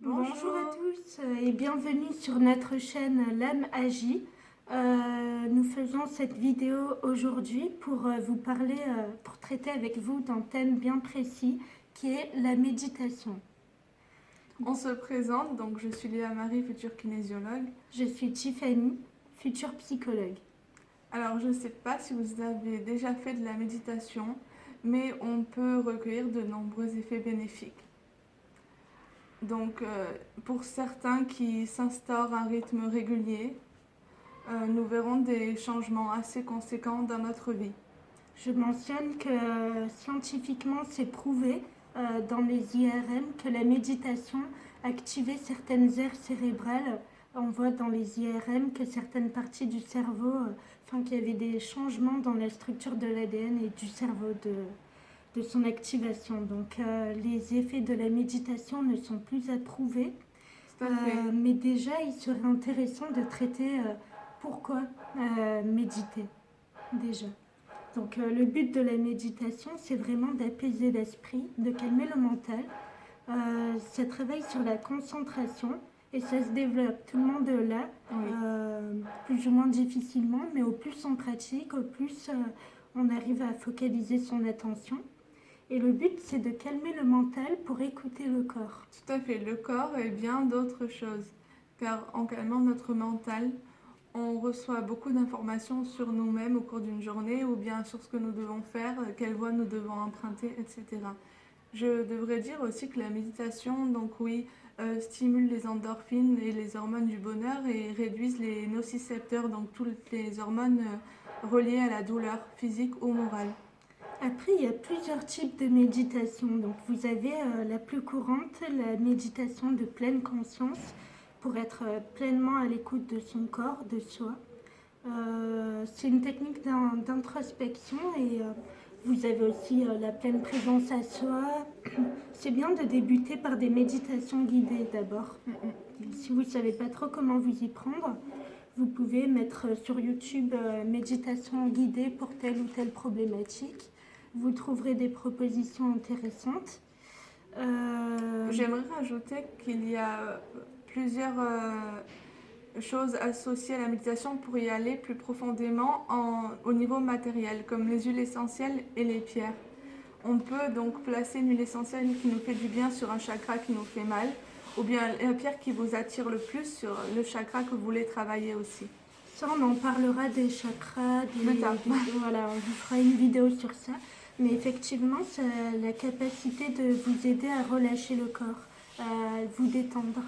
Bonjour à tous et bienvenue sur notre chaîne L'âme agit. Nous faisons cette vidéo aujourd'hui pour vous parler, pour traiter avec vous d'un thème bien précis qui est la méditation. On se présente, donc je suis Léa Marie, future kinésiologue. Je suis Tiffany, future psychologue. Alors je ne sais pas si vous avez déjà fait de la méditation, mais on peut recueillir de nombreux effets bénéfiques. Donc pour certains qui s'instaurent un rythme régulier, nous verrons des changements assez conséquents dans notre vie. Je mentionne que scientifiquement c'est prouvé dans les IRM que la méditation activait certaines aires cérébrales. On voit dans les IRM que certaines parties du cerveau, qu'il y avait des changements dans la structure de l'ADN et du cerveau de son activation. Donc les effets de la méditation ne sont plus à prouver. Mais déjà, il serait intéressant de traiter pourquoi méditer déjà. Donc le but de la méditation, c'est vraiment d'apaiser l'esprit, de calmer le mental. Ça travaille sur la concentration et ça se développe. Tout le monde là, plus ou moins difficilement, mais au plus on pratique, au plus on arrive à focaliser son attention. Et le but, c'est de calmer le mental pour écouter le corps. Tout à fait, le corps est bien d'autres choses, car en calmant notre mental, on reçoit beaucoup d'informations sur nous-mêmes au cours d'une journée ou bien sur ce que nous devons faire, quelle voie nous devons emprunter, etc. Je devrais dire aussi que la méditation, stimule les endorphines et les hormones du bonheur et réduisent les nocicepteurs, donc toutes les hormones reliées à la douleur physique ou morale. Après, il y a plusieurs types de méditation. Donc, vous avez la plus courante, la méditation de pleine conscience, pour être pleinement à l'écoute de son corps, de soi. C'est une technique d'introspection et vous avez aussi la pleine présence à soi. C'est bien de débuter par des méditations guidées d'abord. Si vous ne savez pas trop comment vous y prendre, vous pouvez mettre sur YouTube méditation guidée pour telle ou telle problématique. Vous trouverez des propositions intéressantes. J'aimerais rajouter qu'il y a plusieurs choses associées à la méditation pour y aller plus profondément au niveau matériel, comme les huiles essentielles et les pierres. On peut donc placer une huile essentielle qui nous fait du bien sur un chakra qui nous fait mal, ou bien la pierre qui vous attire le plus sur le chakra que vous voulez travailler aussi. Ça, on en parlera des chakras, voilà, on vous fera une vidéo sur ça. Mais effectivement, ça a la capacité de vous aider à relâcher le corps, à vous détendre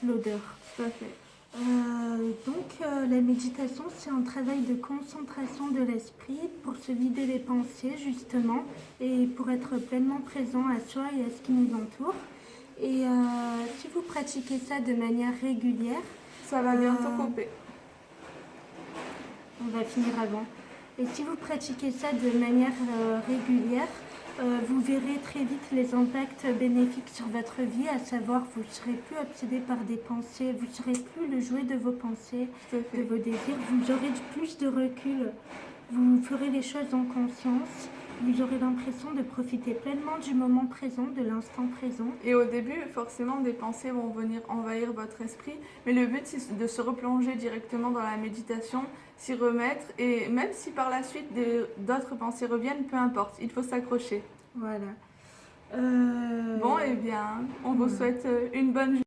l'odeur. Tout à fait. La méditation, c'est un travail de concentration de l'esprit pour se vider les pensées, justement, et pour être pleinement présent à soi et à ce qui nous entoure. Et si vous pratiquez ça de manière régulière... Ça va bientôt couper. On va finir avant. Et si vous pratiquez ça de manière régulière, vous verrez très vite les impacts bénéfiques sur votre vie, à savoir vous ne serez plus obsédé par des pensées, vous ne serez plus le jouet de vos pensées, de vos désirs, vous aurez plus de recul, vous ferez les choses en conscience, vous aurez l'impression de profiter pleinement du moment présent, de l'instant présent. Et au début, forcément, des pensées vont venir envahir votre esprit, mais le but, c'est de se replonger directement dans la méditation, s'y remettre, et même si par la suite d'autres pensées reviennent, peu importe, il faut s'accrocher. Voilà. Bon, eh bien, on vous souhaite une bonne journée.